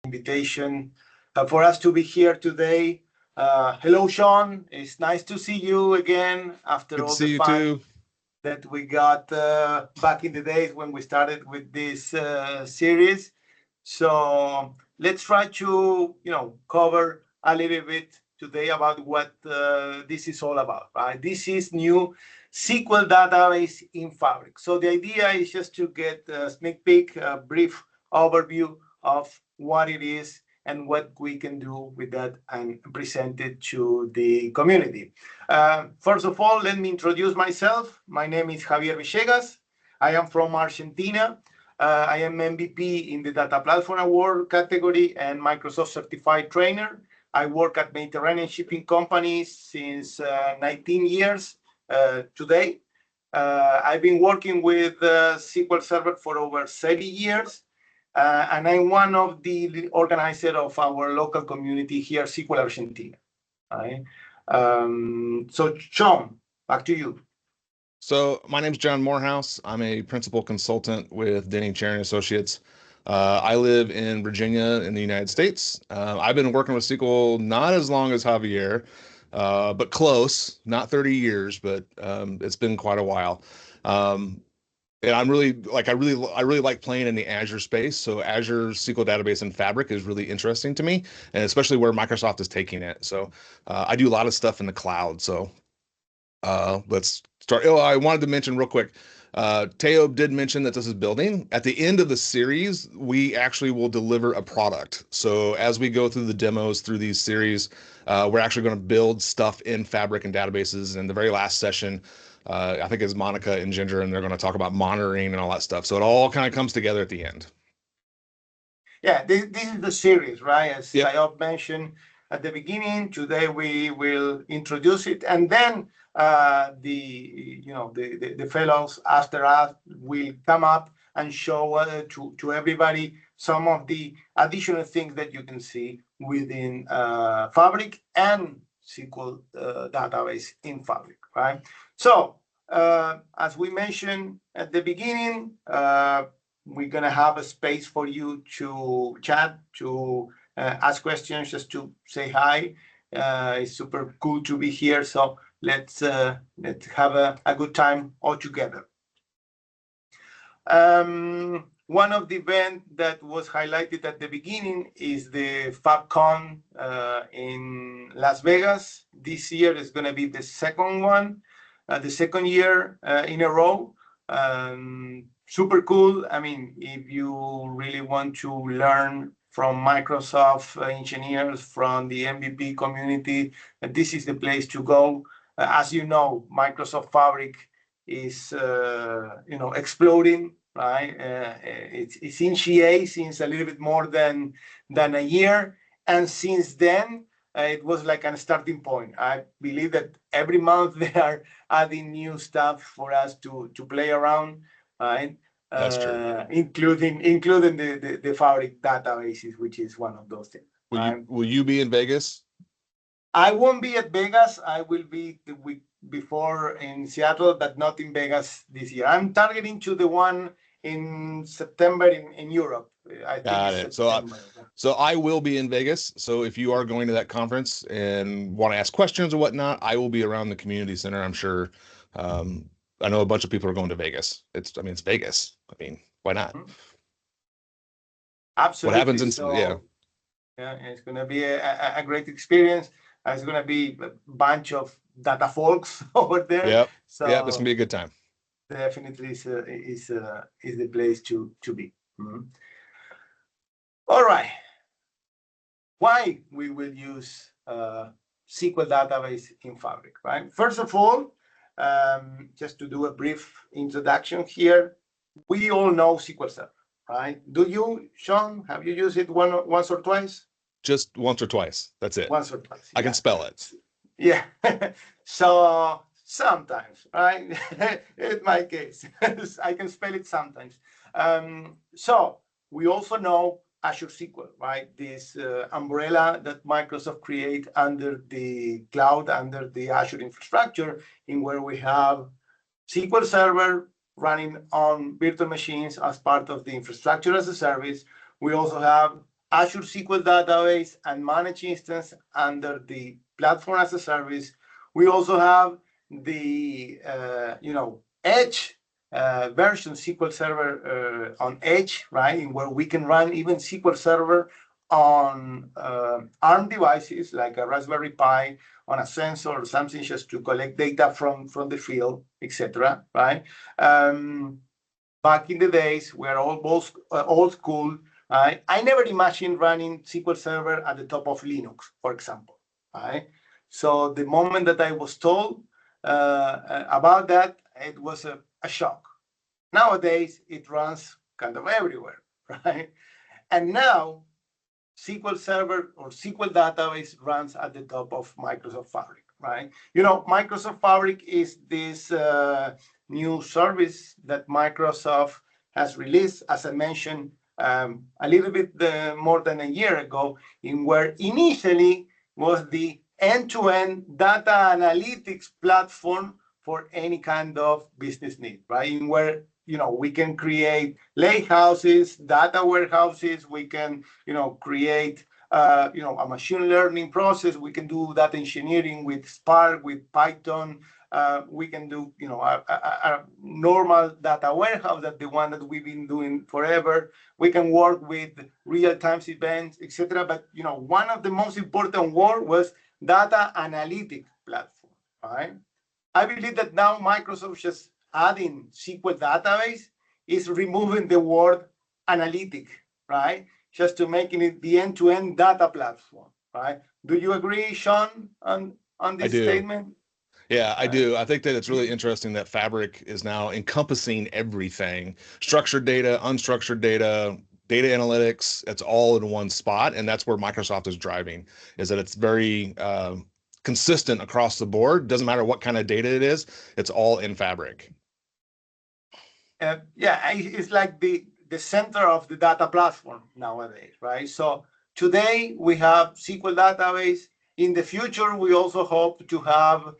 invitation for us to be here today. Hello, Sean. It's nice to see you again after all the fun that we got back in the days when we started with this series. So let's try to, cover a little bit today about what this is all about, right? This is new SQL database in Fabric. So the idea is just to get a sneak peek, a brief overview of what it is and what we can do with that and present it to the community. First of all, let me introduce myself. My name is Javier Villegas. I am from Argentina. I am MVP in the Data Platform Award category and Microsoft Certified Trainer. I work at Mediterranean Shipping Company since 19 years today. I've been working with SQL Server for over 30 years. And I'm one of the organizers of our local community here, SQL Argentina. Right? So, John, back to you. So, my name's John Morehouse. I'm a principal consultant with Denning Charing Associates. I live in Virginia in the United States. I've been working with SQL not as long as Javier, but close, not 30 years, but it's been quite a while. And I'm really I really like playing in the Azure space. So Azure SQL Database and Fabric is really interesting to me, and especially where Microsoft is taking it. So I do a lot of stuff in the cloud. So let's start. Oh, I wanted to mention real quick. Teo did mention that this is building. At the end of the series, we actually will deliver a product. So as we go through the demos through these series, we're actually going to build stuff in Fabric and databases. And the very last session, I think it's Monica and Ginger, and they're going to talk about monitoring and all that stuff. So it all kind of comes together at the end. Yeah, this is the series, right? As I mentioned at the beginning, today we will introduce it, and then the fellows after us will come up and show to everybody some of the additional things that you can see within Fabric and SQL database in Fabric, right? So as we mentioned at the beginning, we're going to have a space for you to chat, to ask questions, just to say hi. It's super cool to be here. So let's have a good time all together. One of the events that was highlighted at the beginning is the FabCon in Las Vegas. This year is going to be the second one, the second year in a row. Super cool. I mean, if you really want to learn from Microsoft engineers, from the MVP community, this is the place to go. As you know, Microsoft Fabric is exploding, right? It's in GA since a little bit more than a year, and since then it was like a starting point. I believe that every month they are adding new stuff for us to play around, right? That's true. Including the Fabric databases, which is one of those things. Will you be in Vegas? I won't be at Vegas. I will be the week before in Seattle, but not in Vegas this year. I'm targeting to the one in September in Europe. I think Got it. So I will be in Vegas. So if you are going to that conference and want to ask questions or whatnot, I will be around the community center. I'm sure. I know a bunch of people are going to Vegas. It's Vegas. I mean, why not? Absolutely. What happens in yeah, it's going to be a great experience. It's going to be a bunch of data folks over there. Yep. So yeah, this can be a good time. Definitely is the place to be. Mm-hmm. All right. Why we will use SQL database in Fabric, right? First of all, just to do a brief introduction here, we all know SQL Server, right? Do you, Sean? Have you used it once or twice? Just once or twice. That's it. Once or twice. I can spell it. Yeah. So sometimes, right? In my case, I can spell it sometimes. So we also know Azure SQL, right? This umbrella that Microsoft create under the cloud, under the Azure infrastructure, in where we have SQL Server running on virtual machines as part of the infrastructure as a service. We also have Azure SQL database and managed instance under the platform as a service. We also have the Edge version SQL Server on Edge, right, where we can run even SQL Server on ARM devices like a Raspberry Pi, on a sensor or something, just to collect data from the field, etc. Right? Back in the days, we are all old school. I never imagined running SQL Server at the top of Linux, for example. Right? So the moment that I was told about that, it was a shock. Nowadays, it runs kind of everywhere, right? And now, SQL Server or SQL database runs at the top of Microsoft Fabric, right? Microsoft Fabric is this new service that Microsoft has released, as I mentioned, a little bit more than a year ago, in where initially was the end-to-end data analytics platform for any kind of business need, right? In where we can create lakehouses, data warehouses. We can, create, a machine learning process. We can do data engineering with Spark, with Python. We can do, a normal data warehouse, that the one that we've been doing forever. We can work with real-time events, etc. But, one of the most important words was data analytic platform, right? I believe that now Microsoft just adding SQL database is removing the word analytic, right? Just to making it the end-to-end data platform, right? Do you agree, Sean, on this statement? Yeah, I do. I think that it's really interesting that Fabric is now encompassing everything: structured data, unstructured data, data analytics. It's all in one spot, and that's where Microsoft is driving. Is that it's very consistent across the board. Doesn't matter what kind of data it is; it's all in Fabric. Yeah, it's like the center of the data platform nowadays, right? So today we have SQL database. In the future, we also hope to have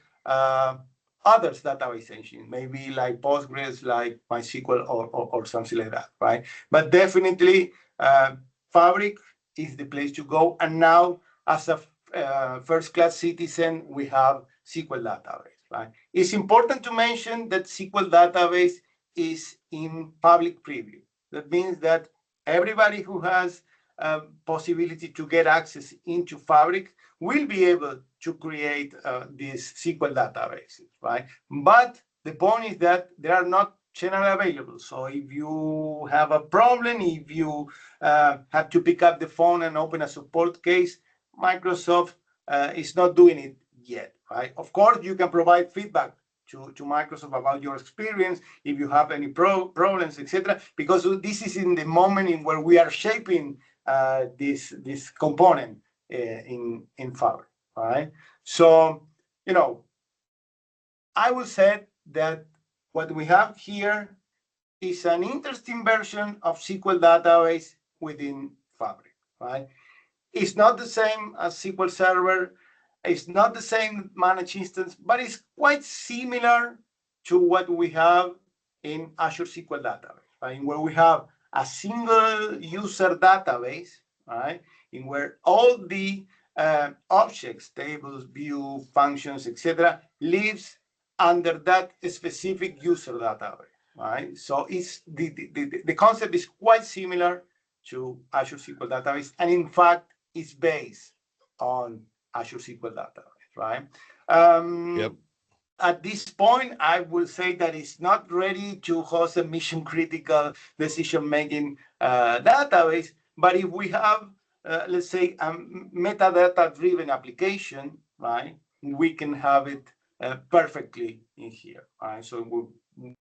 others database engine, maybe like Postgres, like MySQL, or something like that, right? But definitely, Fabric is the place to go. And now, as a first-class citizen, we have SQL database, right? It's important to mention that SQL database is in public preview. That means that everybody who has a possibility to get access into Fabric will be able to create these SQL databases, right? But the point is that they are not generally available. So if you have a problem, if you have to pick up the phone and open a support case, Microsoft is not doing it yet, right? Of course, you can provide feedback to Microsoft about your experience, if you have any problems, etc. Because this is in the moment in where we are shaping this component in Fabric, right? So, I would say that what we have here is an interesting version of SQL database within Fabric, right? It's not the same as SQL Server. It's not the same managed instance, but it's quite similar to what we have in Azure SQL database, right? Where we have a single user database, right? In where all the objects, tables, view, functions, etc., lives under that specific user database, right? So it's the concept is quite similar to Azure SQL database, and in fact, it's based on Azure SQL database, right? Yep. At this point, I will say that it's not ready to host a mission-critical decision-making database. But if we have, let's say, a metadata-driven application, right, we can have it perfectly in here, right? So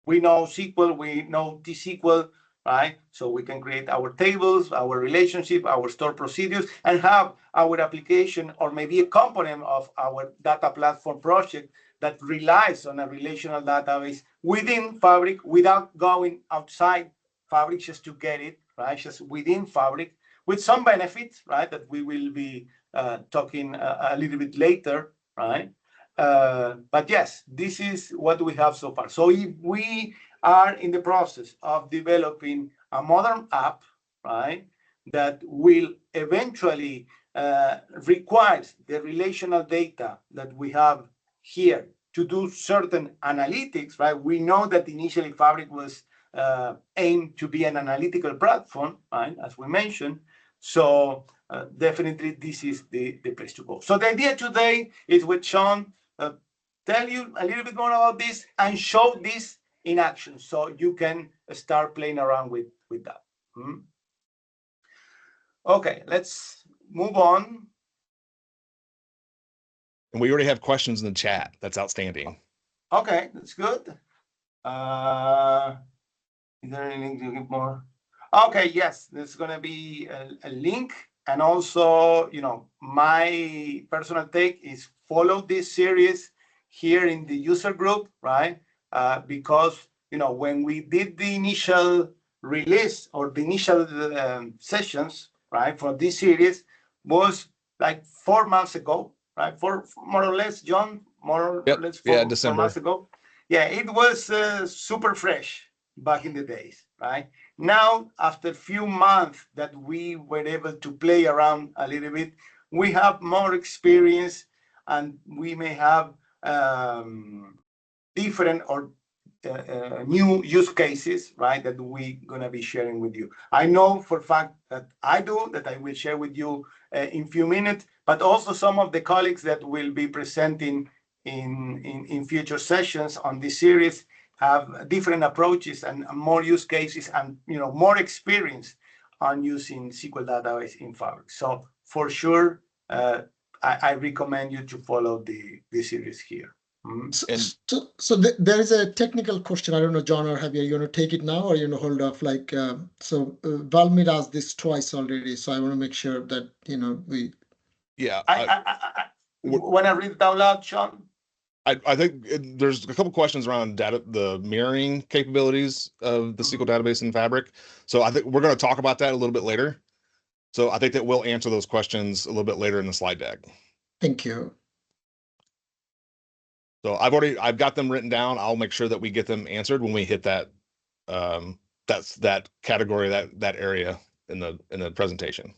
we know SQL, we know T-SQL, right? So we can create our tables, our relationship, our store procedures, and have our application, or maybe a component of our data platform project, that relies on a relational database within Fabric without going outside Fabric just to get it, right? Just within Fabric, with some benefits, right, that we will be talking a little bit later, right? But yes, this is what we have so far. So if we are in the process of developing a modern app, right, that will eventually require the relational data that we have here to do certain analytics, right? We know that initially Fabric was aimed to be an analytical platform, right, as we mentioned. So definitely this is the place to go. So the idea today is with Sean, tell you a little bit more about this and show this in action so you can start playing around with that. Okay, let's move on. And we already have questions in the chat. That's outstanding. Okay, that's good. Is there anything to give more? Okay, yes, there's going to be a link. And also, you know, my personal take is follow this series here in the user group, right? Because, you know, when we did the initial release or the initial sessions, right, for this series was like 4 months ago, right? More or less, John, more or less 4 months ago. Yeah, it was super fresh back in the days, right? Now, after a few months that we were able to play around a little bit, we have more experience and we may have different or new use cases, right, that we're going to be sharing with you. I know for a fact that I will share with you in a few minutes, but also some of the colleagues that will be presenting in future sessions on this series have different approaches and more use cases and, you know, more experience on using SQL database in Fabric. So for sure, I recommend you to follow the series here. So there is a technical question. I don't know, John or Javier, you want to take it now or you want to hold off? Like, so Valmir asked this twice already, so I want to make sure that, you know, we. Yeah. Want to read it out loud, Sean? I think there's a couple questions around the mirroring capabilities of the SQL database in Fabric. So I think we're going to talk about that a little bit later. So I think that we'll answer those questions a little bit later in the slide deck. Thank you. So I've got them written down. I'll make sure that we get them answered when we hit that that category, that area in the presentation.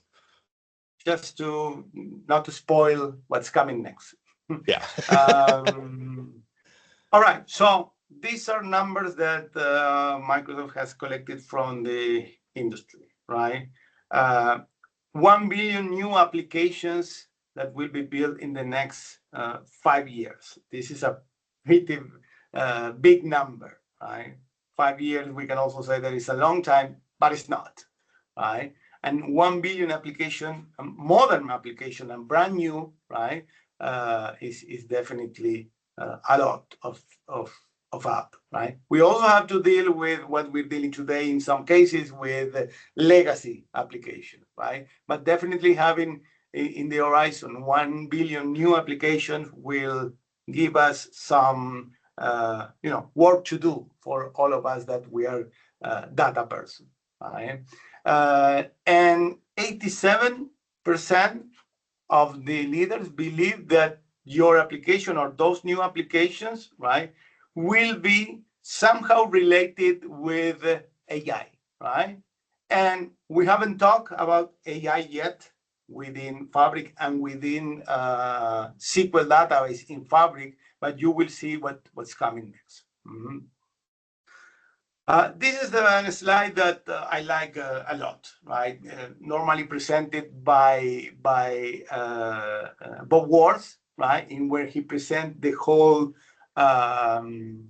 Just to not to spoil what's coming next. Yeah. All right. So these are numbers that Microsoft has collected from the industry, right? 1 billion new applications that will be built in the next 5 years. This is a pretty big number, right? 5 years, we can also say that it's a long time, but it's not, right? And 1 billion application, modern application and brand new, right, is definitely a lot of app, right? We also have to deal with what we're dealing today in some cases with legacy application, right? But definitely having in the horizon 1 billion new applications will give us some work to do for all of us that we are data person, right? And 87% of the leaders believe that your application or those new applications, right, will be somehow related with AI, right? And we haven't talked about AI yet within Fabric and within SQL database in Fabric, but you will see what's coming next. This is the slide that I like a lot, right? Normally presented by Bob Worth, right? In where he presents the whole SQL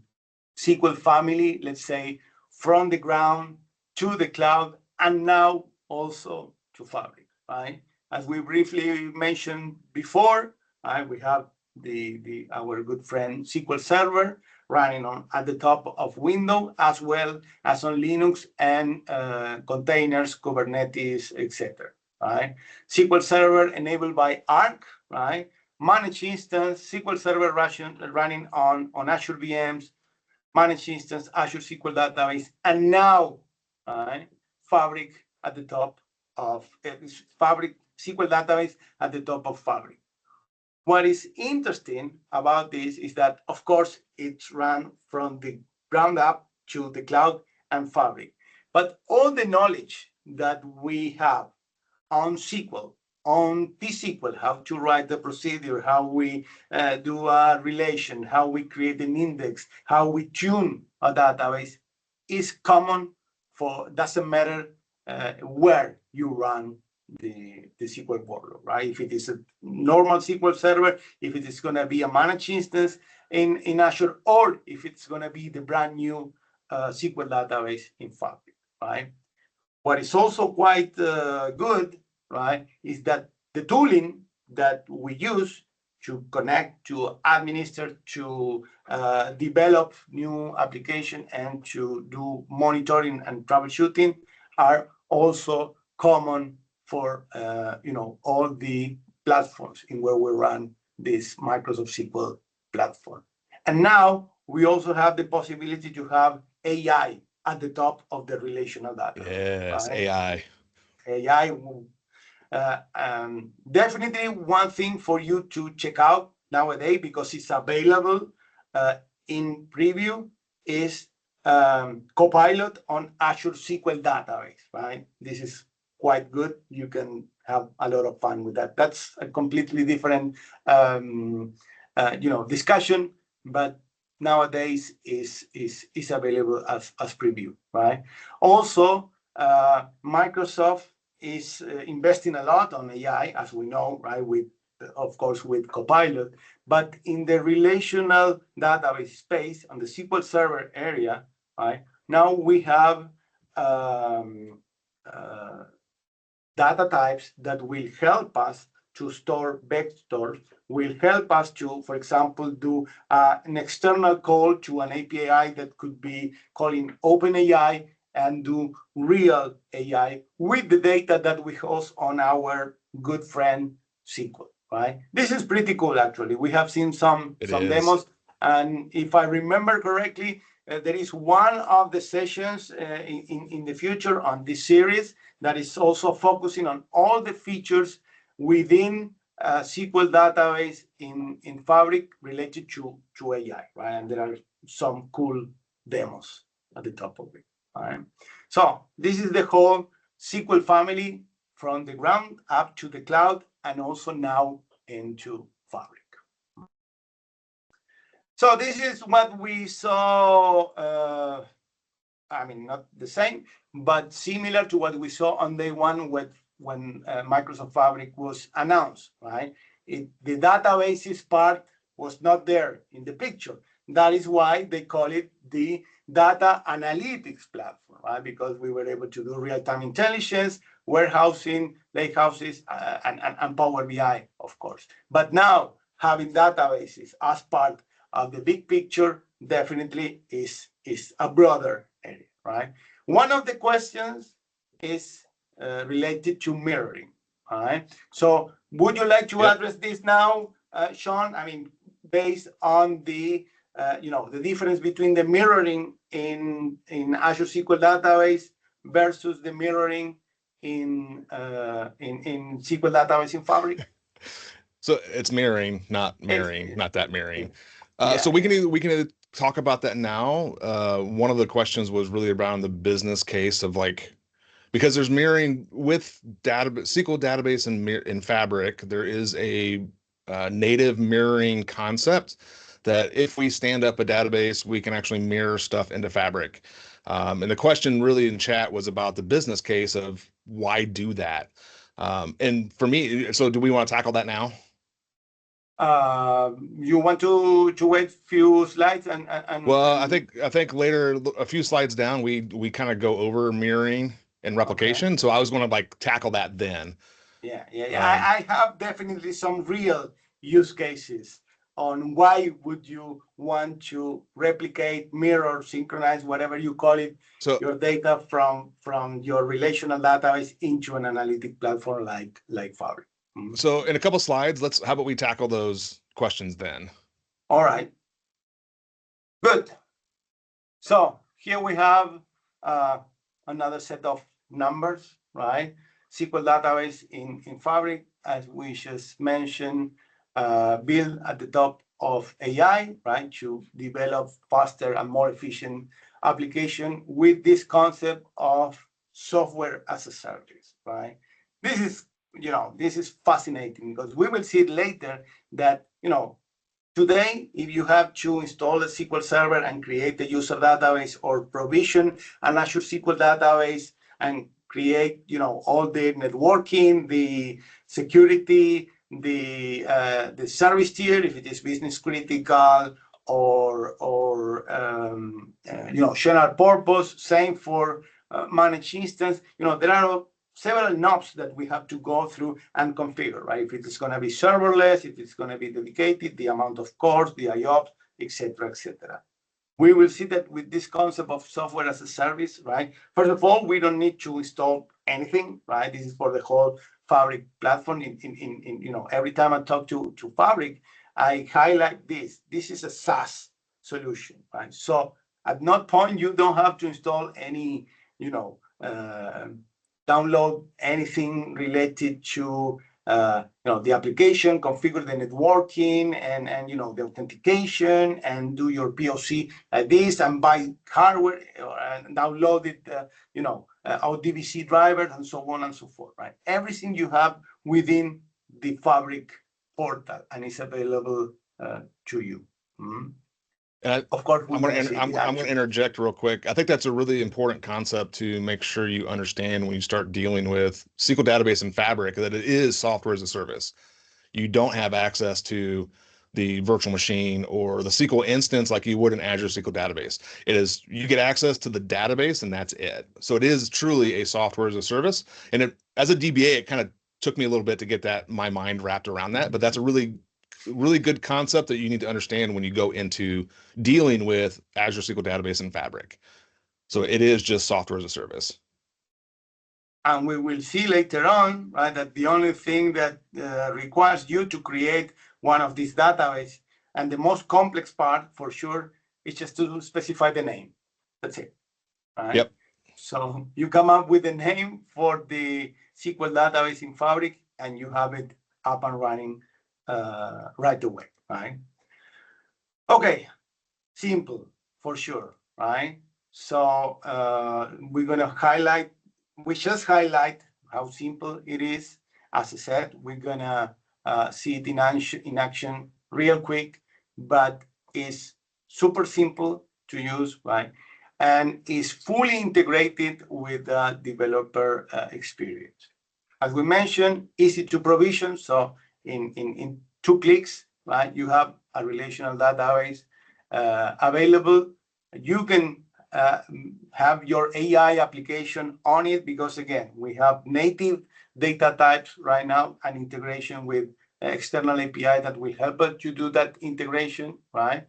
family, let's say, from the ground to the cloud, and now also to Fabric, right? As we briefly mentioned before, right, we have our good friend SQL Server running at the top of Windows, as well as on Linux and containers, Kubernetes, etc. Right? SQL Server enabled by Arc, right? Managed instance, SQL Server running on Azure VMs, managed instance, Azure SQL Database, and now Fabric at the top of Fabric SQL Database at the top of Fabric. What is interesting about this is that, of course, it's run from the ground up to the cloud and Fabric. But all the knowledge that we have on SQL, on T-SQL, how to write the procedure, how we do a relation, how we create an index, how we tune a database, is common for, doesn't matter where you run the SQL workload, right? If it is a normal SQL server, if it is going to be a managed instance in Azure, or if it's going to be the brand new SQL database in Fabric, right? What is also quite good, right, is that the tooling that we use to connect, to administer, to develop new application and to do monitoring and troubleshooting are also common for all the platforms in where we run this Microsoft SQL platform. And now we also have the possibility to have AI at the top of the relational data. Yes, right? AI. Definitely one thing for you to check out nowadays, because it's available in preview, is Copilot on Azure SQL database, right? This is quite good. You can have a lot of fun with that. That's a completely different discussion, but nowadays is available as preview, right? Also, Microsoft is investing a lot on AI, as we know, right? With, of course, with Copilot, but in the relational database space, on the SQL Server area, right? Now we have data types that will help us to store vectors, will help us to, for example, do an external call to an API that could be calling OpenAI and do real AI with the data that we host on our good friend SQL, right? This is pretty cool, actually. We have seen some demos, and if I remember correctly, there is one of the sessions in the future on this series that is also focusing on all the features within SQL database in Fabric related to AI, right? And there are some cool demos at the top of it, all right? So this is the whole SQL family from the ground up to the cloud, and also now into Fabric. So this is what we saw, I mean, not the same, but similar to what we saw on day one when Microsoft Fabric was announced, right? The databases part was not there in the picture. That is why they call it the data analytics platform, right? Because we were able to do real-time intelligence, warehousing, lakehouses, and Power BI, of course. But now having databases as part of the big picture definitely is a broader area, right? One of the questions is related to mirroring, all right? So would you like to address this now, Sean? I mean, based on the the difference between the mirroring in Azure SQL database versus the mirroring in SQL database in Fabric? So it's mirroring, not that mirroring. So we can talk about that now. One of the questions was really around the business case of, like, because there's mirroring with SQL database in Fabric, there is a native mirroring concept that if we stand up a database, we can actually mirror stuff into Fabric. And the question really in chat was about the business case of why do that. And for me, so do we want to tackle that now? You want to wait a few slides and well, I think later, a few slides down, we kind of go over mirroring and replication. Okay. So I was going to like tackle that then. Yeah. I have definitely some real use cases on why would you want to replicate, mirror, synchronize, whatever you call it, so your data from your relational database into an analytic platform like Fabric. Mm-hmm. So in a couple slides, how about we tackle those questions then? All right. Good. So here we have another set of numbers, right? SQL database in Fabric, as we just mentioned, built at the top of AI, right, to develop faster and more efficient application with this concept of software as a service, right? This is this is fascinating because we will see it later that, today, if you have to install a SQL Server and create a user database or provision an Azure SQL database and create, all the networking, the security, the service tier, if it is business critical or general purpose, same for managed instance. There are several knobs that we have to go through and configure, right? If it's going to be serverless, if it's going to be dedicated, the amount of cores, the IOPS, etc., etc. We will see that with this concept of software as a service, right? First of all, we don't need to install anything, right? This is for the whole Fabric platform. Every time I talk to Fabric, I highlight this. This is a SaaS solution, right? So at no point you don't have to install any, download anything related to the application, configure the networking and the authentication, and do your POC like this, and buy hardware and download it, our DVC drivers and so on and so forth, right? Everything you have within the Fabric portal and it's available to you. Of course, I'm going to interject real quick. I think that's a really important concept to make sure you understand when you start dealing with SQL database and Fabric, that it is software as a service. You don't have access to the virtual machine or the SQL instance like you would in Azure SQL database. It is, you get access to the database and that's it. So it is truly a software as a service. And as a DBA, it kind of took me a little bit to get my mind wrapped around that, but that's a really good concept that you need to understand when you go into dealing with Azure SQL database and Fabric. So it is just software as a service. And we will see later on, right, that the only thing that requires you to create one of these databases, and the most complex part for sure, is just to specify the name. That's it. Right? Yep. So you come up with a name for the SQL database in Fabric, and you have it up and running right away, right? Okay, simple for sure, right? So we're gonna just highlight how simple it is. As I said, we're gonna see it in action real quick, but it's super simple to use, right? And is fully integrated with the developer experience. As we mentioned, easy to provision. So in 2 clicks, right, you have a relational database available. You can have your AI application on it because, again, we have native data types right now and integration with external API that will help us to do that integration, right?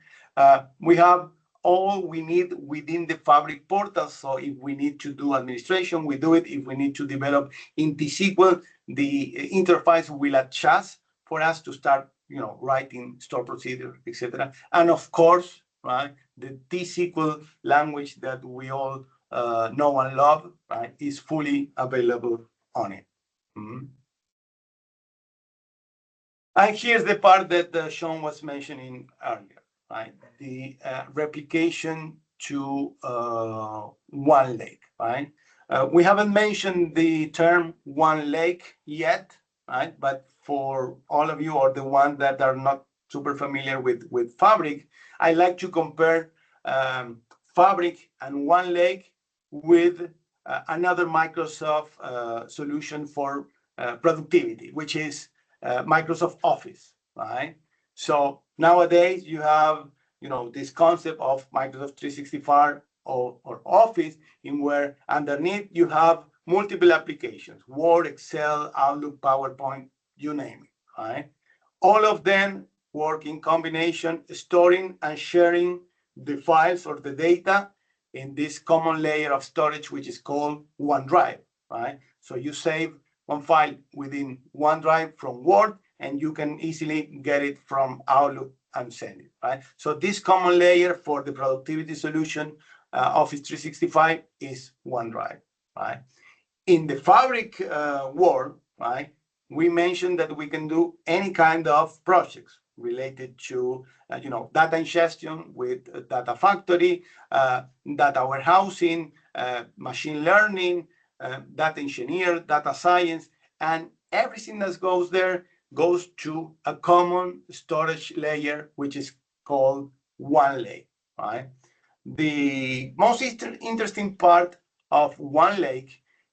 We have all we need within the Fabric portal. So if we need to do administration, we do it. If we need to develop in T-SQL, the interface will adjust for us to start, writing store procedure, etc. And of course, right, the T-SQL language that we all know and love, right, is fully available on it. And here's the part that Sean was mentioning earlier, right? The replication to one lake, right? We haven't mentioned the term one lake yet, right? But for all of you or the ones that are not super familiar with Fabric, I like to compare Fabric and one lake with another Microsoft solution for productivity, which is Microsoft Office, right? So nowadays you have, this concept of Microsoft 365 or Office, in where underneath you have multiple applications: Word, Excel, Outlook, PowerPoint, you name it, right? All of them work in combination, storing and sharing the files or the data in this common layer of storage, which is called OneDrive, right? So you save one file within OneDrive from Word, and you can easily get it from Outlook and send it, right? So this common layer for the productivity solution, Office 365, is OneDrive, right? In the Fabric world, right, we mentioned that we can do any kind of projects related to, data ingestion with Data Factory, data warehousing, machine learning, data engineer, data science, and everything that goes there goes to a common storage layer, which is called OneLake, right? The most interesting part of OneLake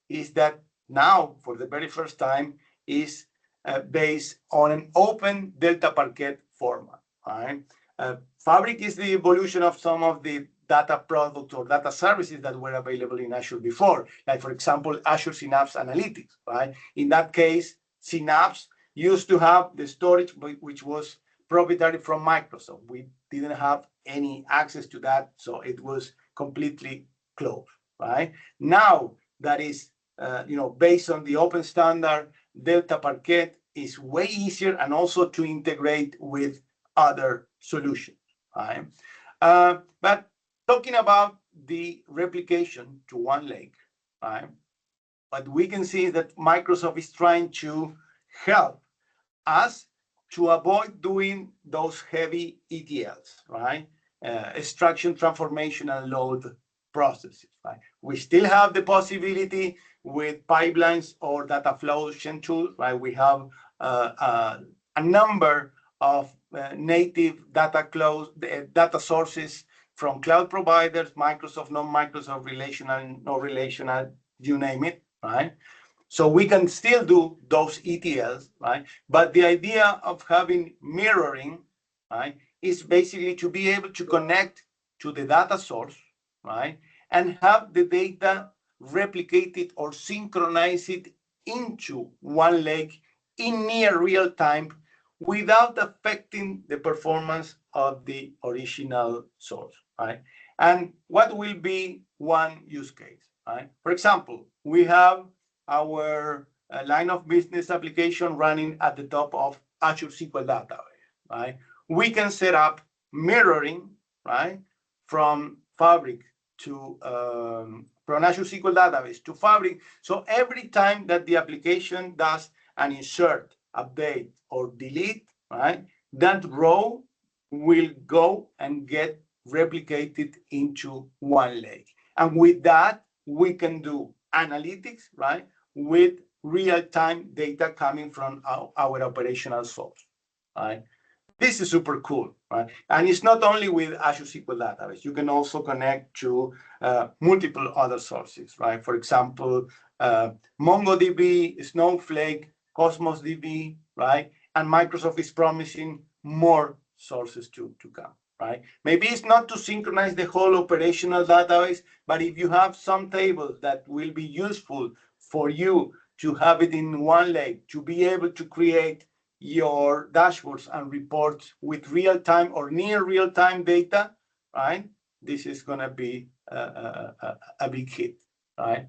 is that now, for the very first time, is based on an open Delta Parquet format, right? Fabric is the evolution of some of the data products or data services that were available in Azure before, like, for example, Azure Synapse Analytics, right? In that case, Synapse used to have the storage, which was proprietary from Microsoft. We didn't have any access to that, so it was completely closed, right? Now that is, based on the open standard, Delta Parquet is way easier and also to integrate with other solutions, right? But talking about the replication to OneLake, right? What we can see is that Microsoft is trying to help us to avoid doing those heavy ETLs, right? Extraction, transformation, and load processes, right? We still have the possibility with pipelines or data flow tools, right? We have a number of native data sources from cloud providers, Microsoft, non-Microsoft, relational, no relational, you name it, right? So we can still do those ETLs, right? But the idea of having mirroring, right, is basically to be able to connect to the data source, right, and have the data replicated or synchronize it into OneLake in near real time without affecting the performance of the original source, right? And what will be one use case, right? For example, we have our line of business application running at the top of Azure SQL database, right? We can set up mirroring, right, from Fabric to from Azure SQL database to Fabric. So every time that the application does an insert, update, or delete, right, that row will go and get replicated into OneLake. And with that, we can do analytics, right, with real-time data coming from our operational source, right? This is super cool, right? And it's not only with Azure SQL database. You can also connect to multiple other sources, right? For example, MongoDB, Snowflake, Cosmos DB, right? And Microsoft is promising more sources to come, right? Maybe it's not to synchronize the whole operational database, but if you have some tables that will be useful for you to have it in OneLake, to be able to create your dashboards and reports with real-time or near real-time data, right? This is going to be a big hit, right?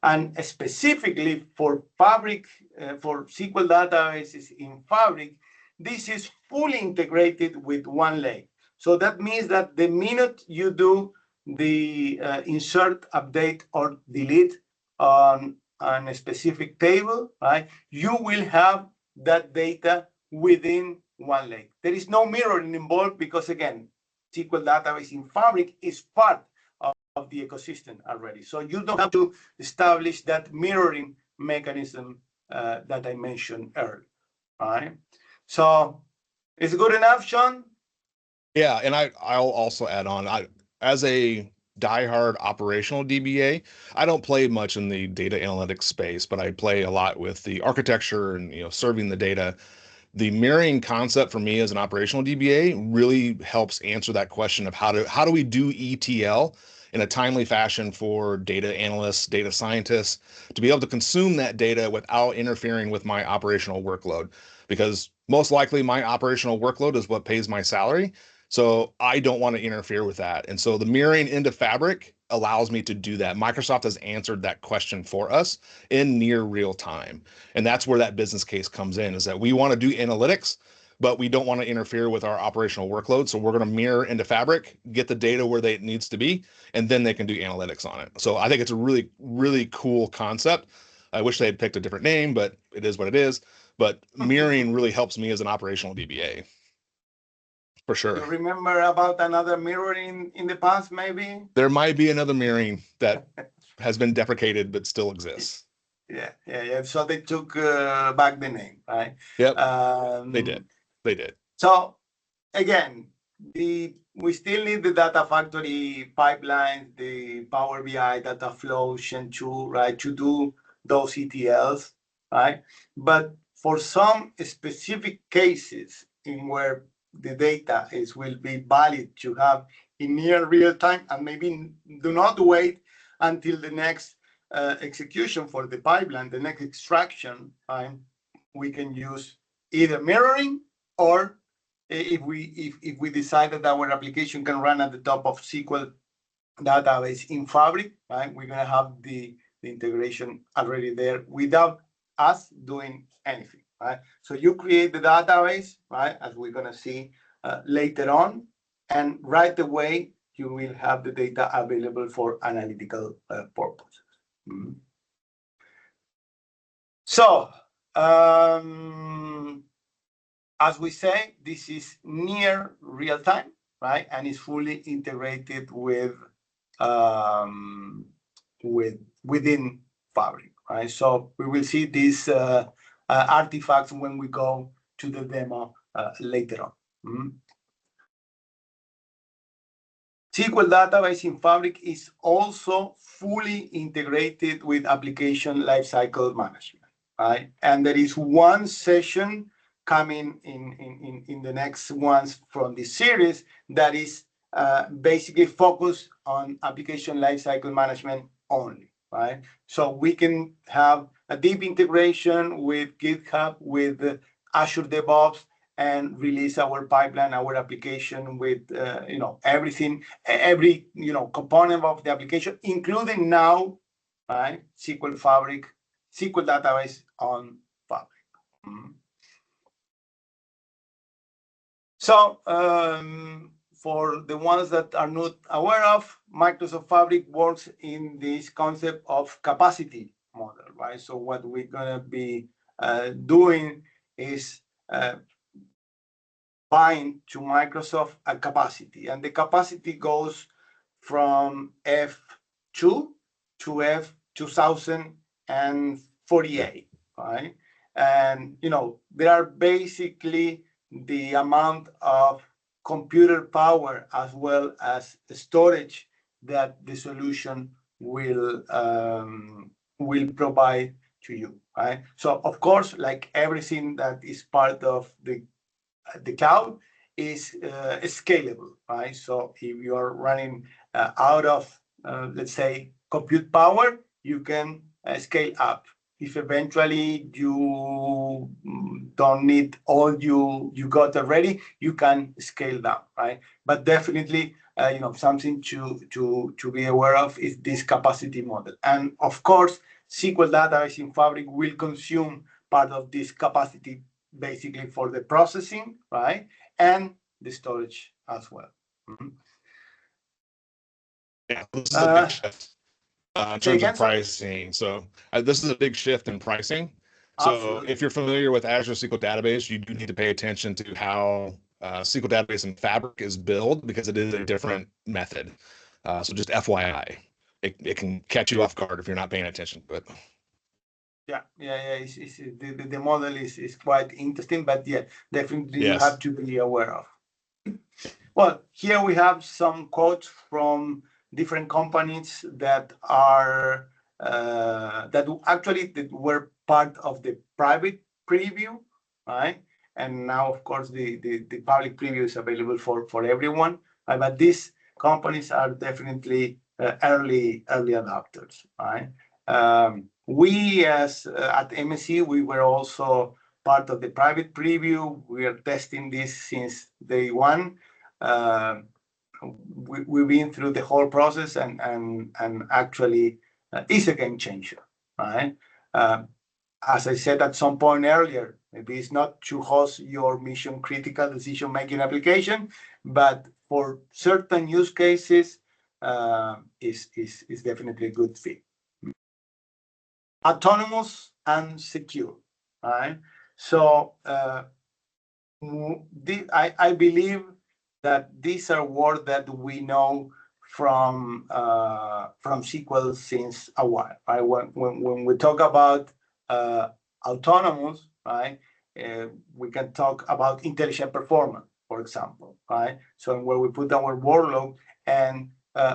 And specifically for Fabric, for SQL databases in Fabric, this is fully integrated with OneLake. So that means that the minute you do the insert, update, or delete on a specific table, right, you will have that data within OneLake. There is no mirroring involved because, again, SQL database in Fabric is part of the ecosystem already. So you don't have to establish that mirroring mechanism that I mentioned earlier, right? So is it good enough, Sean? Yeah, and I'll also add on, as a diehard operational DBA, I don't play much in the data analytics space, but I play a lot with the architecture and serving the data. The mirroring concept for me as an operational DBA really helps answer that question of how do we do ETL in a timely fashion for data analysts, data scientists, to be able to consume that data without interfering with my operational workload. Because most likely my operational workload is what pays my salary. So I don't want to interfere with that. And so the mirroring into Fabric allows me to do that. Microsoft has answered that question for us in near real time. And that's where that business case comes in, is that we want to do analytics, but we don't want to interfere with our operational workload. So we're going to mirror into Fabric, get the data where it needs to be, and then they can do analytics on it. So I think it's a really, really cool concept. I wish they had picked a different name, but it is what it is. But mirroring really helps me as an operational DBA. For sure. You remember about another mirroring in the past, maybe? There might be another mirroring that has been deprecated but still exists. Yeah. So they took back the name, right? Yep. They did. So again, we still need the data factory pipelines, the Power BI, data flow, Shen2, right, to do those ETLs, right? But for some specific cases in where the data will be valid to have in near real time, and maybe do not wait until the next execution for the pipeline, the next extraction, right? We can use either mirroring, or if we decide that our application can run at the top of SQL database in Fabric, right? We're gonna have the integration already there without us doing anything, right? So you create the database, right? As we're gonna see later on, and right away you will have the data available for analytical purposes. Mm-hmm. So as we say, this is near real time, right? And it's fully integrated within Fabric, right? So we will see these artifacts when we go to the demo later on. Mm-hmm. SQL database in Fabric is also fully integrated with application lifecycle management, right? And there is one session coming in the next ones from this series that is basically focused on application lifecycle management only, right? So we can have a deep integration with GitHub, with Azure DevOps, and release our pipeline, our application with everything, every component of the application, including now, right, SQL Fabric, SQL database on Fabric. Mm-hmm. So for the ones that are not aware of, Microsoft Fabric works in this concept of capacity model, right? So what we're gonna be doing is bind to Microsoft a capacity, and the capacity goes from F2 to F2048, right? And there are basically the amount of computer power as well as storage that the solution will provide to you, right? So of course, like everything that is part of the cloud is scalable, right? So if you are running out of, let's say, compute power, you can scale up. If eventually you don't need all you got already, you can scale down, right? But definitely, something to be aware of is this capacity model. And of course, SQL database in Fabric will consume part of this capacity basically for the processing, right? And the storage as well. Mm-hmm. Yeah, this is a big shift in terms of pricing. So this is a big shift in pricing. So absolutely. If you're familiar with Azure SQL Database, you do need to pay attention to how SQL Database in Fabric is billed, because it is a different method. So just FYI, it can catch you off guard if you're not paying attention. But yeah. The model is quite interesting, but yeah, definitely yes. You have to be aware of. Well, here we have some quotes from different companies that are that were part of the private preview, right? And now, of course, the public preview is available for everyone. But these companies are definitely early adopters, right? We at MSC, we were also part of the private preview. We are testing this since day one. We've been through the whole process, and actually it's a game changer, right? As I said at some point earlier, maybe it's not to host your mission critical decision making application, but for certain use cases, is definitely a good fit. Autonomous and secure, right? So I believe that these are words that we know from SQL since a while, right? When we talk about autonomous, right, we can talk about intelligent performance, for example, right? So where we put our workload, and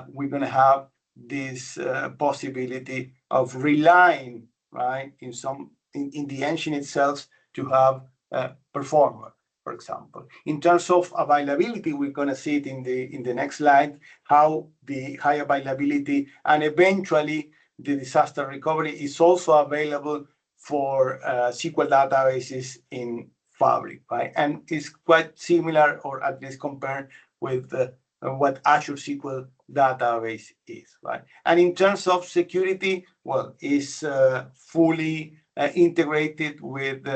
we're going to have this possibility of relying, right, in the engine itself to have performance, for example. In terms of availability, we're going to see it in the next slide, how the high availability and eventually the disaster recovery is also available for SQL databases in Fabric, right? And it's quite similar, or at least compared with what Azure SQL database is, right? And in terms of security, well, it's fully integrated with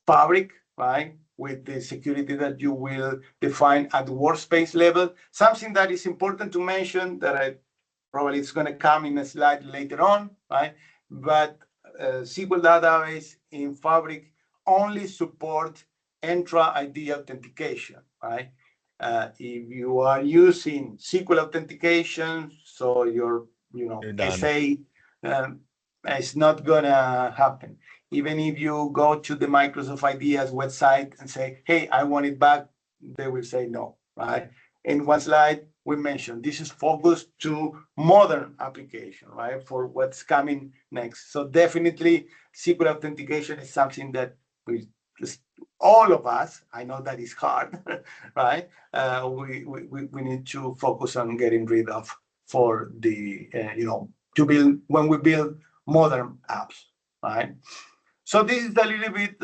Fabric, right? With the security that you will define at the workspace level. Something that is important to mention that probably it's going to come in a slide later on, right? But SQL database in Fabric only support Entra ID authentication, right? If you are using SQL authentication, so your SA, it's not gonna happen. Even if you go to the Microsoft Ideas website and say, hey, I want it back, they will say no, right? In one slide, we mentioned this is focused to modern application, right? For what's coming next. So definitely SQL authentication is something that we just, all of us, I know that is hard, right? We need to focus on getting rid of for the, to build, when we build modern apps, right? So this is a little bit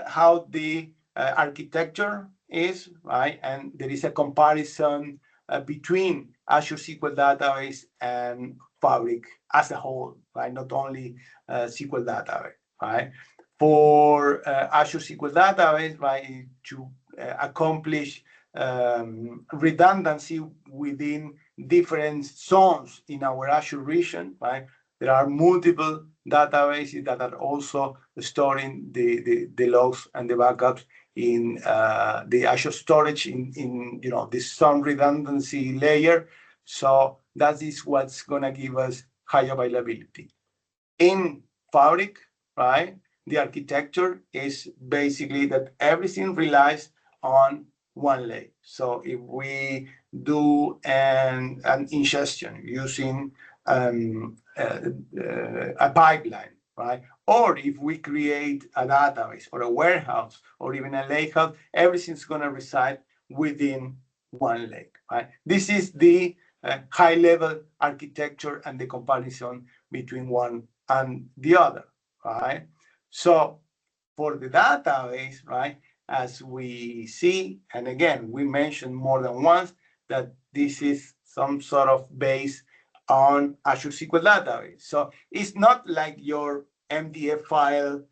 how the architecture is, right? And there is a comparison between Azure SQL Database and Fabric as a whole, right? Not only SQL Database, right? For Azure SQL Database, right, to accomplish redundancy within different zones in our Azure region, right? There are multiple databases that are also storing the logs and the backups in the Azure storage in this some redundancy layer. So that is what's going to give us high availability. In Fabric, right, the architecture is basically that everything relies on one lake. So if we do an ingestion using a pipeline, right? Or if we create a database or a warehouse or even a lakehouse, everything's going to reside within one lake, right? This is the high-level architecture and the comparison between one and the other, right? So for the database, right, as we see, and again, we mentioned more than once that this is some sort of base on Azure SQL Database. So it's not like your MDF file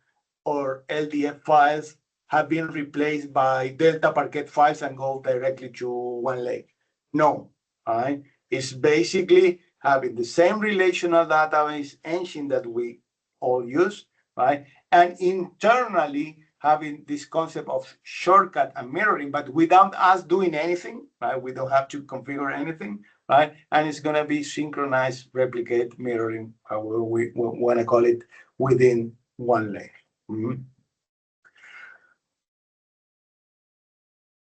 or LDF files have been replaced by Delta Parquet files and go directly to one lake. No, right? It's basically having the same relational database engine that we all use, right? And internally having this concept of shortcut and mirroring, but without us doing anything, right? We don't have to configure anything, right? And it's going to be synchronized, replicate, mirroring, however we want to call it, within one lake. Mm-hmm.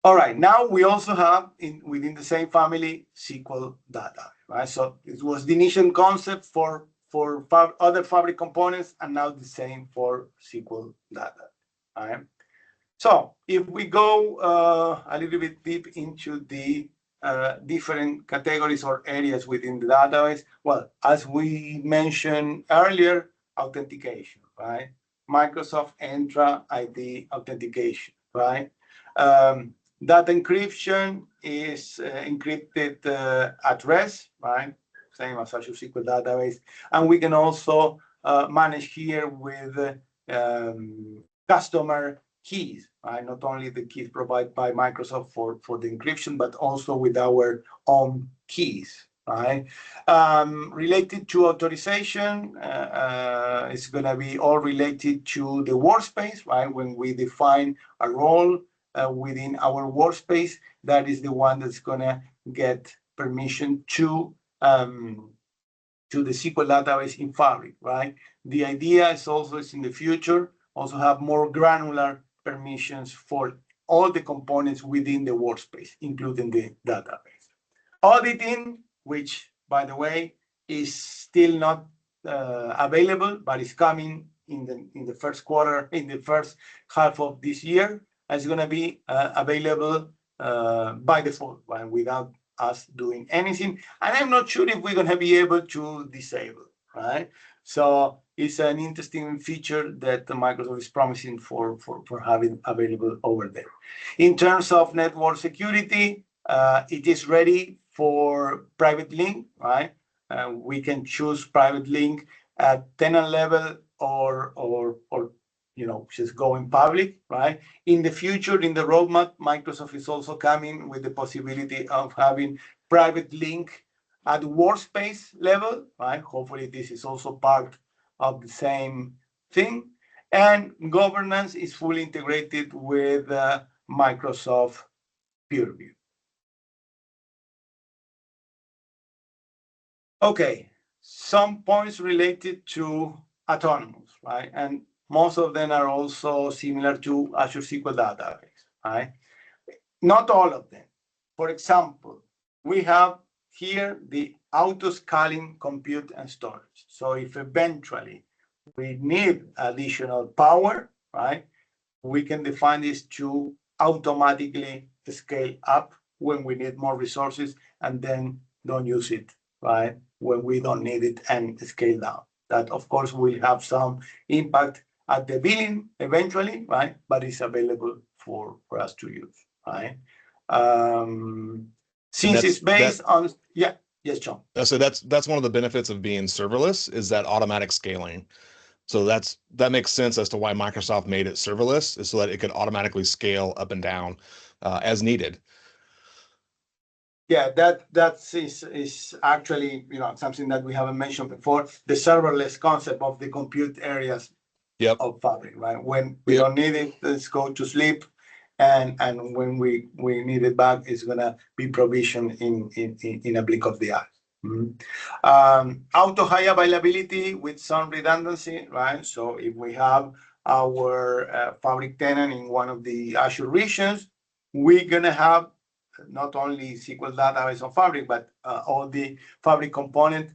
All right, now we also have within the same family SQL data, right? So it was the initial concept for other Fabric components, and now the same for SQL data. All right. So if we go a little bit deep into the different categories or areas within the database, well, as we mentioned earlier, authentication, right? Microsoft Entra ID authentication, right? Data encryption is encrypted at rest, right? Same as Azure SQL Database. And we can also manage here with customer keys, right? Not only the keys provided by Microsoft for the encryption, but also with our own keys, right? Related to authorization, it's going to be all related to the workspace, right? When we define a role within our workspace, that is the one that's going to get permission to to the SQL database in Fabric, right? The idea is also in the future, also have more granular permissions for all the components within the workspace, including the database. Auditing, which, by the way, is still not available, but is coming in the first quarter, in the first half of this year, is going to be available by default, right, without us doing anything. And I'm not sure if we're going to be able to disable, right? So it's an interesting feature that Microsoft is promising for having available over there. In terms of network security, it is ready for private link, right? We can choose private link at tenant level or just going public, right? In the future, in the roadmap, Microsoft is also coming with the possibility of having private link at workspace level, right? Hopefully, this is also part of the same thing. And governance is fully integrated with Microsoft Purview. Okay, some points related to autonomous, right? And most of them are also similar to Azure SQL Database, right? Not all of them. For example, we have here the auto-scaling compute and storage. So if eventually we need additional power, right, we can define this to automatically scale up when we need more resources and then don't use it, right, when we don't need it, and scale down. That, of course, will have some impact at the billing eventually, right, but it's available for us to use, right? Since it's based on, yeah, yes, John. So that's one of the benefits of being serverless, is that automatic scaling. So that makes sense as to why Microsoft made it serverless, is so that it could automatically scale up and down as needed. Yeah, that is actually something that we haven't mentioned before. The serverless concept of the compute areas of Fabric, right? When we don't need it, let's go to sleep, and when we need it back, it's gonna be provisioned in a blink of the eye. Auto high availability with some redundancy, right? So if we have our Fabric tenant in one of the Azure regions, we're gonna have not only SQL database on Fabric, but all the Fabric component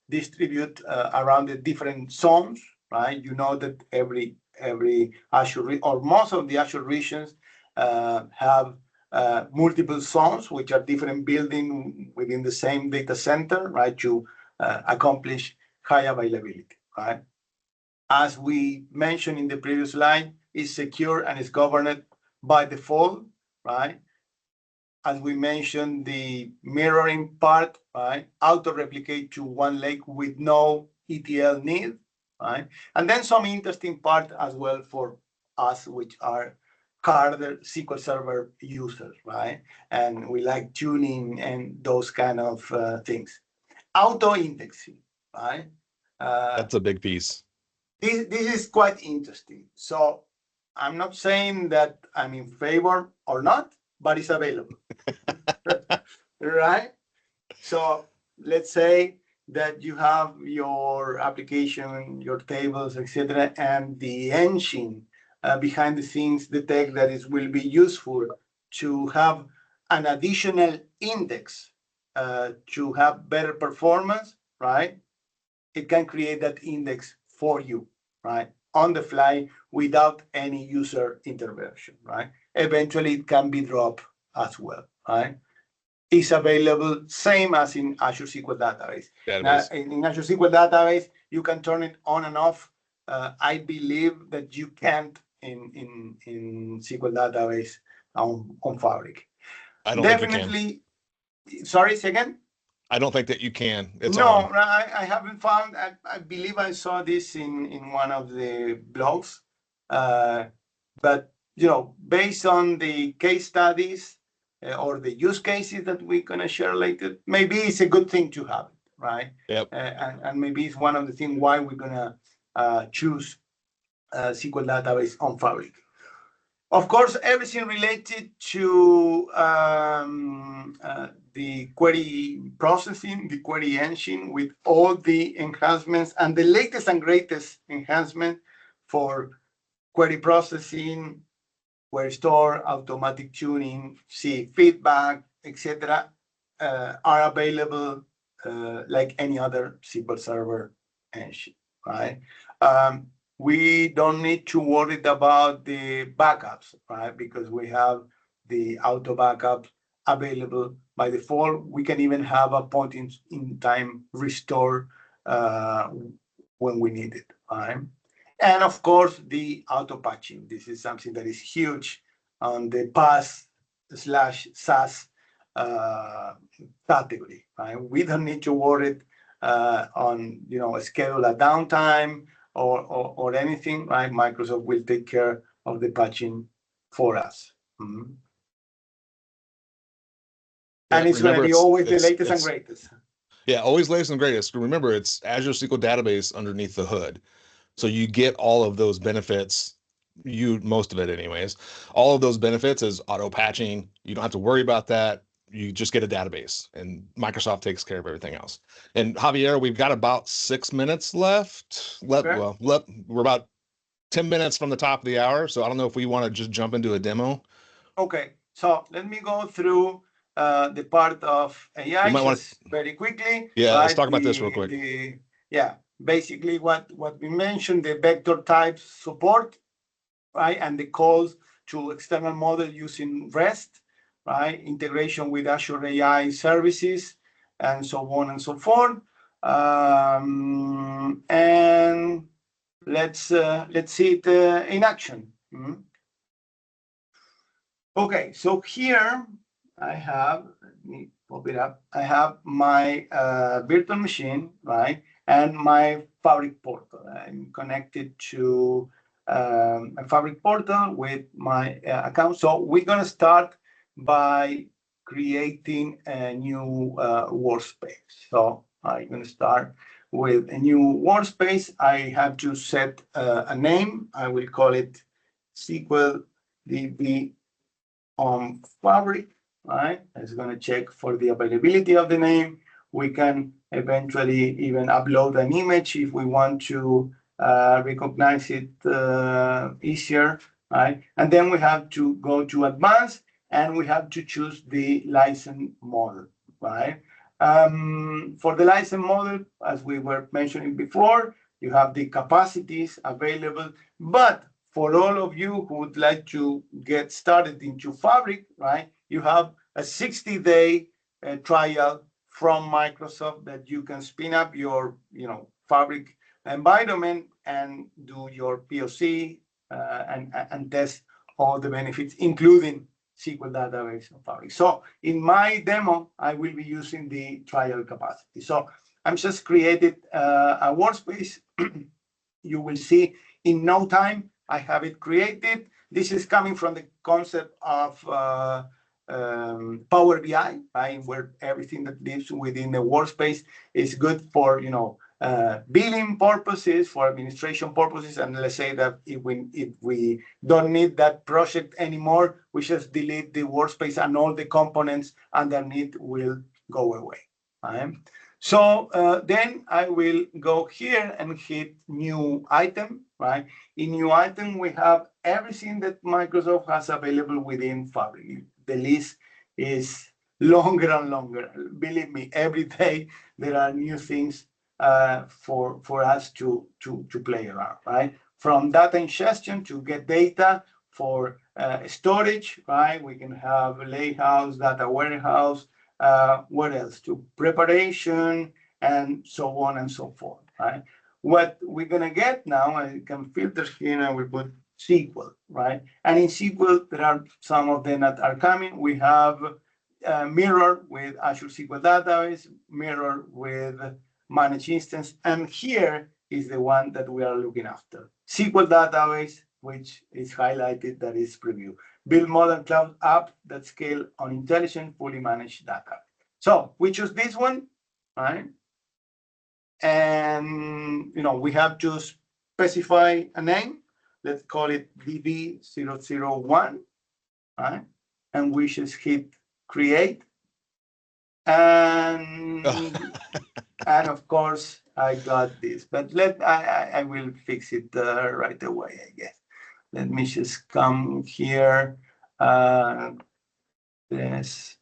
distribute around the different zones, right? You know that every Azure or most of the Azure regions have multiple zones, which are different buildings within the same data center, right, to accomplish high availability, right? As we mentioned in the previous slide, it's secure and it's governed by default, right? As we mentioned, the mirroring part, right, auto-replicate to one lake with no ETL need, right? And then some interesting part as well for us, which are card SQL Server users, right? And we like tuning and those kind of things. Auto-indexing, right? That's a big piece. This is quite interesting. So I'm not saying that I'm in favor or not, but it's available, right? So let's say that you have your application, your tables, etc., and the engine behind the scenes detect that it will be useful to have an additional index to have better performance, right? It can create that index for you, right, on the fly without any user intervention, right? Eventually, it can be dropped as well, right? It's available, same as in Azure SQL Database. Now, in Azure SQL Database, you can turn it on and off. I believe that you can't in SQL Database on Fabric. I don't think you can. Sorry, say again? I don't think that you can. I haven't found. I believe I saw this in one of the blogs, but based on the case studies or the use cases that we're gonna share later, maybe it's a good thing to have it, right? Yep. And maybe it's one of the things why we're gonna choose SQL Database on Fabric. Of course, everything related to the query processing, the query engine with all the enhancements and the latest and greatest enhancement for query processing, query store, automatic tuning, see feedback, etc., are available like any other SQL Server engine, right? We don't need to worry about the backups, right? Because we have the auto backup available by default. We can even have a point in time restore when we need it, right? And of course, the auto patching. This is something that is huge on the PaaS/SaaS category, right? We don't need to worry on schedule a downtime or anything, right? Microsoft will take care of the patching for us. Mm-hmm. And it's going to be always the latest and greatest. Yeah, always latest and greatest. Remember, it's Azure SQL Database underneath the hood. So you get all of those benefits, most of it anyways, all of those benefits as auto patching. You don't have to worry about that. You just get a database and Microsoft takes care of everything else. And Javier, we've got about 6 minutes left. We're about 10 minutes from the top of the hour. So I don't know if we want to just jump into a demo. Okay, so let me go through the part of AI very quickly. Yeah, right? Let's talk about this real quick. Basically what we mentioned, the vector types support, right? And the calls to external model using REST, right? Integration with Azure AI services, and so on and so forth. And let's see it in action. Mm-hmm. Okay, so here I have, let me pop it up. I have my virtual machine, right? And my Fabric portal. I'm connected to a Fabric portal with my account. So we're going to start by creating a new workspace. So I'm going to start with a new workspace. I have to set a name. I will call it SQL DB on Fabric, right? It's going to check for the availability of the name. We can eventually even upload an image if we want to recognize it easier, right? And then we have to go to advanced and we have to choose the license model, right? For the license model, as we were mentioning before, you have the capacities available, but for all of you who would like to get started into Fabric, right, you have a 60-day trial from Microsoft that you can spin up your, Fabric environment and do your POC and test all the benefits, including SQL database and Fabric. So in my demo, I will be using the trial capacity. So I'm just created a workspace. You will see in no time I have it created. This is coming from the concept of Power BI, right? Where everything that lives within the workspace is good for, billing purposes, for administration purposes. And let's say that if we don't need that project anymore, we just delete the workspace and all the components underneath will go away, right? So then I will go here and hit new item, right? In new item, we have everything that Microsoft has available within Fabric. The list is longer and longer. Believe me, every day there are new things for us to play around, right? From data ingestion to get data, for storage, right? We can have lakehouse, data warehouse, what else? To preparation and so on and so forth, right? What we're gonna get now, I can filter here and we put SQL, right? And in SQL, there are some of them that are coming. We have Mirror with Azure SQL Database, Mirror with Managed Instance, and here is the one that we are looking after. SQL Database, which is highlighted, that is preview. Build modern cloud app that scale on intelligent, fully managed data. So we choose this one, right? And we have to specify a name. let's call it DB001, right? And we just hit create. And of course I got this, but I will fix it right away, I guess. Let me just come here. This,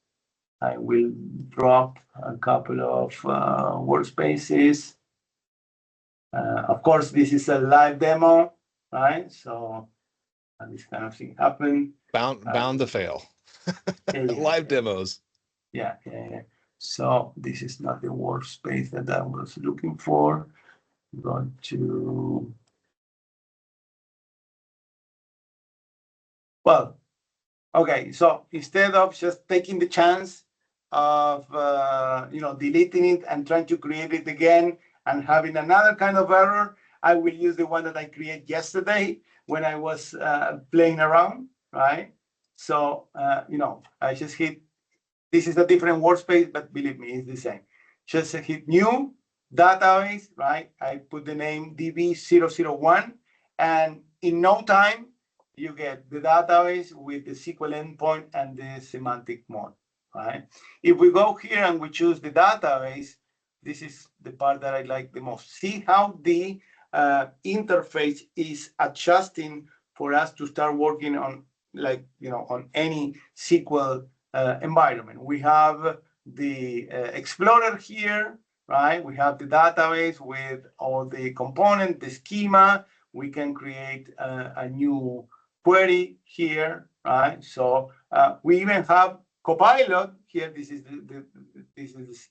I will drop a couple of workspaces. Of course, this is a live demo, right? So this kind of thing happen. Bound to fail. Live demos. Yeah. So this is not the workspace that I was looking for. Go to, well, okay. So instead of just taking the chance of deleting it and trying to create it again and having another kind of error, I will use the one that I created yesterday when I was playing around, right? So I just hit. This is a different workspace, but believe me, it's the same. Just hit new database, right? I put the name DB001, and in no time, you get the database with the SQL endpoint and the semantic mode, right? If we go here and we choose the database, this is the part that I like the most. See how the interface is adjusting for us to start working on, on any SQL environment. We have the Explorer here, right? We have the database with all the components, the schema. We can create a new query here, right? So we even have Copilot here. This is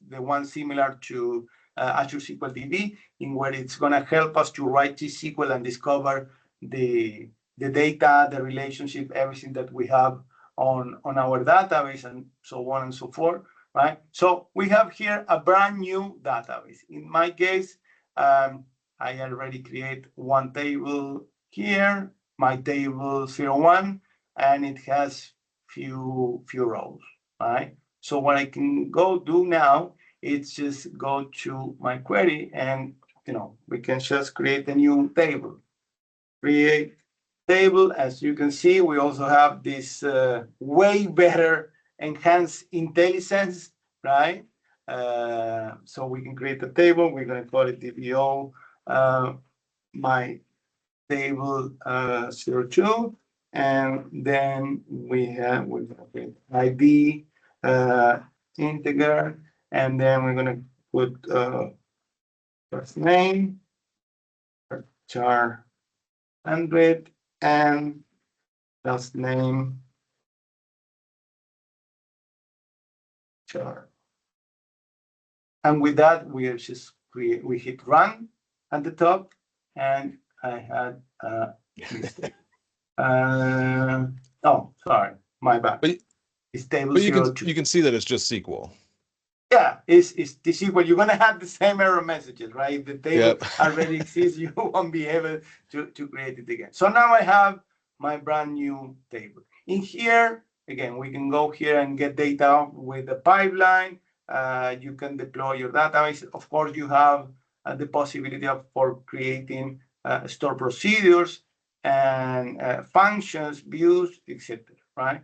the one similar to Azure SQL DB, in where it's going to help us to write T-SQL and discover the data, the relationship, everything that we have on our database, and so on and so forth, right? So we have here a brand new database. In my case, I already create one table here, my table 01, and it has few rows, right? So what I can go do now is just go to my query, and we can just create a new table. Create table. As you can see, we also have this way better enhanced intelligence, right? So we can create a table. We're going to call it DBO, my table 02, and then we have ID integer, and then we're going to put first name, char 100, and last name char. And with that, we are just we hit run at the top, and I had a mistake. Oh, sorry, my bad. It's table 02. You can see that it's just SQL. Yeah, it's the SQL. You're gonna have the same error messages, right? The table already exists. You won't be able to create it again. So now I have my brand new table. In here, again, we can go here and get data with the pipeline. You can deploy your database. Of course, you have the possibility for creating store procedures and functions, views, etc. Right?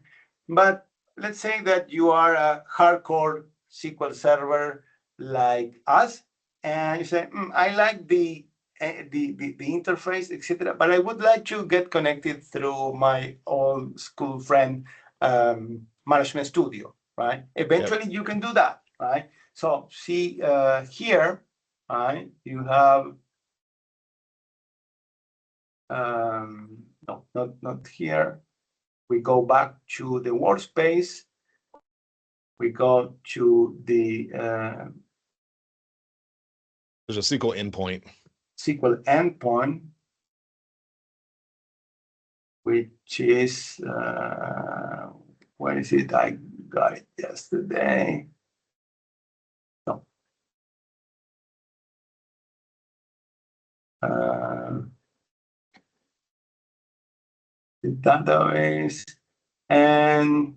But let's say that you are a hardcore SQL server like us, and you say, I like the interface, etc., but I would like to get connected through my old school friend Management Studio, right? Eventually, you can do that, right? So see here, right? You have no, not here. We go back to the workspace. We go to the there's a SQL endpoint. SQL endpoint, which is where is it? I got it yesterday. No. The database, and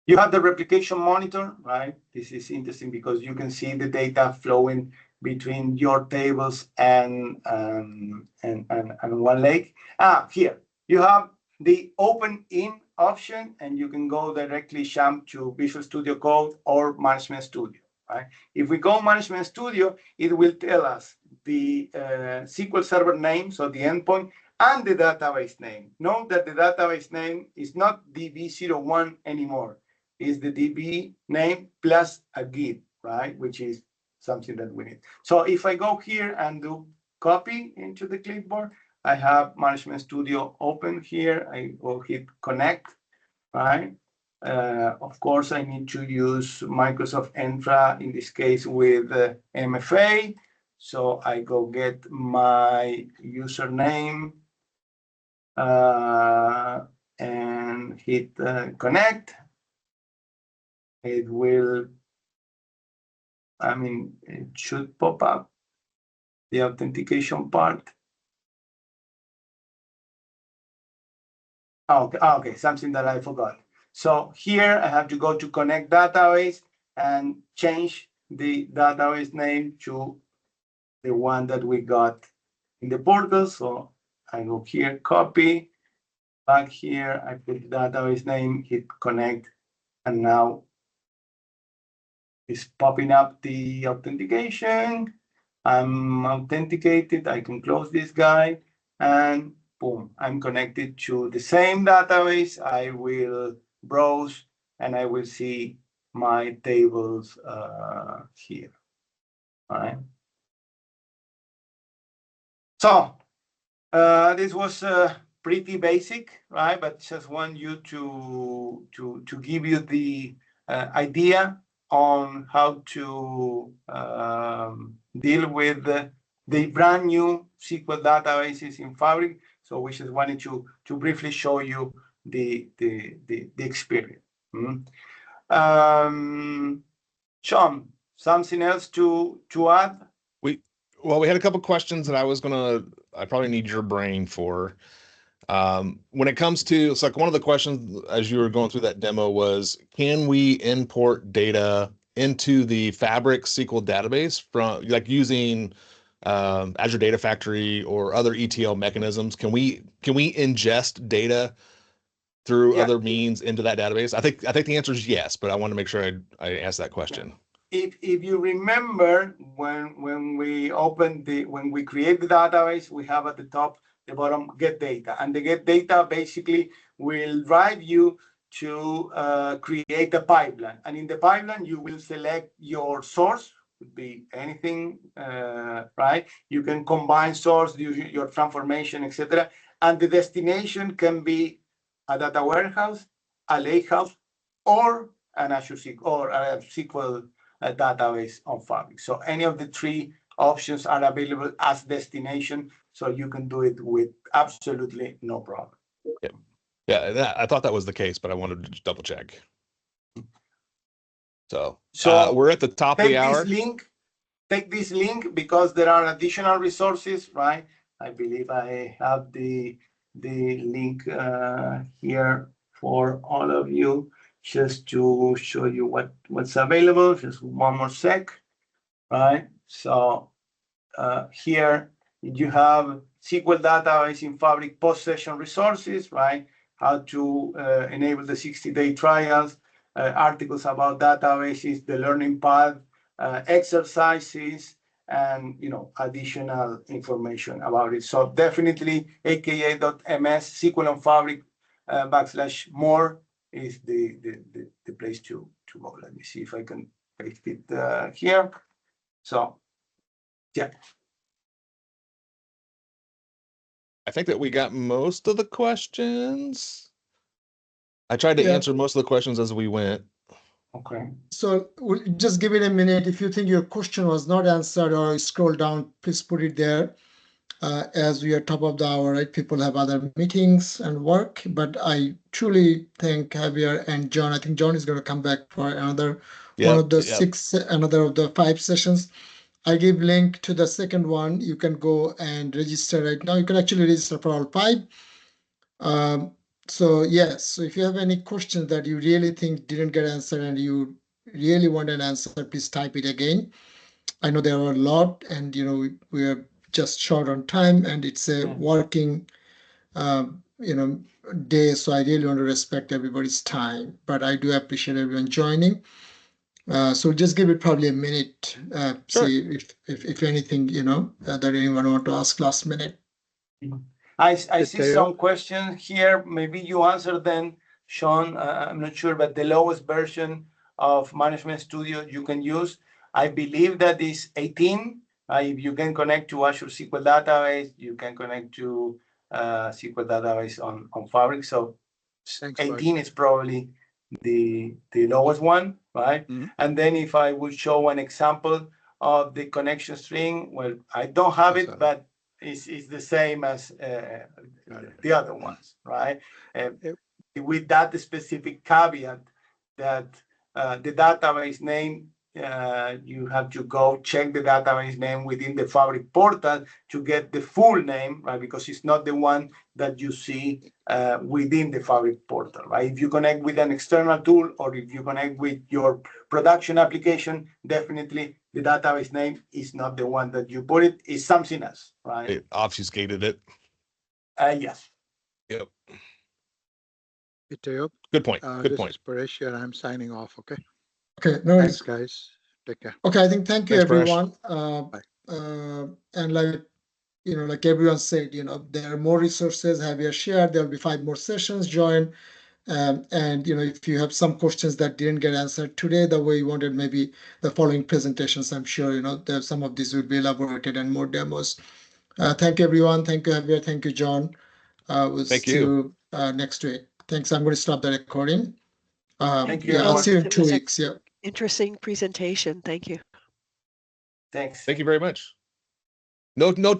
you have the replication monitor, right? This is interesting because you can see the data flowing between your tables and OneLake. Here you have the open in option, and you can go directly jump to Visual Studio Code or Management Studio, right? If we go Management Studio, it will tell us the SQL Server name, so the endpoint, and the database name. Note that the database name is not DB01 anymore. It's the DB name plus a git, right? Which is something that we need. So if I go here and do copy into the clipboard, I have Management Studio open here. I will hit connect, right? Of course, I need to use Microsoft Entra, in this case with MFA. So I go get my username and hit connect. It will, it should pop up the authentication part. Okay, something that I forgot. So here I have to go to connect database and change the database name to the one that we got in the portal. So I go here, copy, back here, I put the database name, hit connect, and now it's popping up the authentication. I'm authenticated. I can close this guy, and boom, I'm connected to the same database. I will browse and I will see my tables here. All right. So this was pretty basic, right? But just want you to give you the idea on how to deal with the brand new SQL databases in Fabric. So we just wanted to briefly show you the experience. Sean, something else to add? Well, we had a couple questions that I probably need your brain for. When it comes to, it's like one of the questions as you were going through that demo was, can we import data into the Fabric SQL database from like using Azure Data Factory or other ETL mechanisms? Can we ingest data through other means into that database? I think the answer is yes, but I want to make sure I ask that question. If you remember, when we create the database, we have at the top, the bottom, get data, and the get data basically will drive you to create a pipeline. And in the pipeline, you will select your source, could be anything, right? You can combine source, your transformation, etc. And the destination can be a data warehouse, a lakehouse, or an Azure SQL or a SQL database on Fabric. So any of the three options are available as destination, so you can do it with absolutely no problem. Yeah, I thought that was the case, but I wanted to double check. So we're at the top of the hour. Take this link because there are additional resources, right? I believe I have the link here for all of you, just to show you what's available. Just one more sec, right? So here you have SQL database in Fabric post-session resources, right? How to enable the 60-day trials, articles about databases, the learning path, exercises, and additional information about it. So definitely aka.ms SQL on Fabric /more is the place to go. Let me see if I can paste it here. So yeah. I think that we got most of the questions. I tried to answer most of the questions as we went. Okay. So we'll just give it a minute. If you think your question was not answered or scroll down, please put it there. As we are top of the hour, right? People have other meetings and work, but I truly thank Javier and John. I think John is going to come back for another one of the another of the 5 sessions. I give link to the second one. You can go and register right now. You can actually register for all 5. So yes, so if you have any questions that you really think didn't get answered and you really want an answer, please type it again. I know there are a lot, and we are just short on time, and it's a working day, so I really want to respect everybody's time. But I do appreciate everyone joining. So just give it probably a minute. Sure. See if anything that anyone want to ask last minute. I see some questions here. Maybe you answer them, Sean. I'm not sure, but the lowest version of Management Studio you can use, I believe that is 18. If you can connect to Azure SQL Database, you can connect to SQL Database on Fabric. So 18 is probably the lowest one, right? And then if I would show an example of the connection string, well, I don't have it, but is the same as the other ones, right? With that specific caveat that the database name, you have to go check the database name within the Fabric portal to get the full name, right? Because it's not the one that you see within the Fabric portal, right? If you connect with an external tool or if you connect with your production application, definitely the database name is not the one that you put it, it's something else, right? It obfuscated it. Yes. Yep. Good point. Good this point. Is Paresh, and I'm signing off. Okay. Okay. No worries. Thanks, guys. Take care. Okay. I think thank you, Thanks, everyone. Bye. And like everyone said, there are more resources. Javier shared. There will be 5 more sessions. Join. And if you have some questions that didn't get answered today the way you wanted, maybe the following presentations, I'm sure that some of these will be elaborated and more demos. Thank you, everyone. Thank you, Javier. Thank you, John. We'll Thank see you next week. Thanks. I'm going to stop the recording. Thank you. I'll see you in It 2 was weeks. Yeah. Interesting presentation. Thank you. Thanks. Thank you very much. No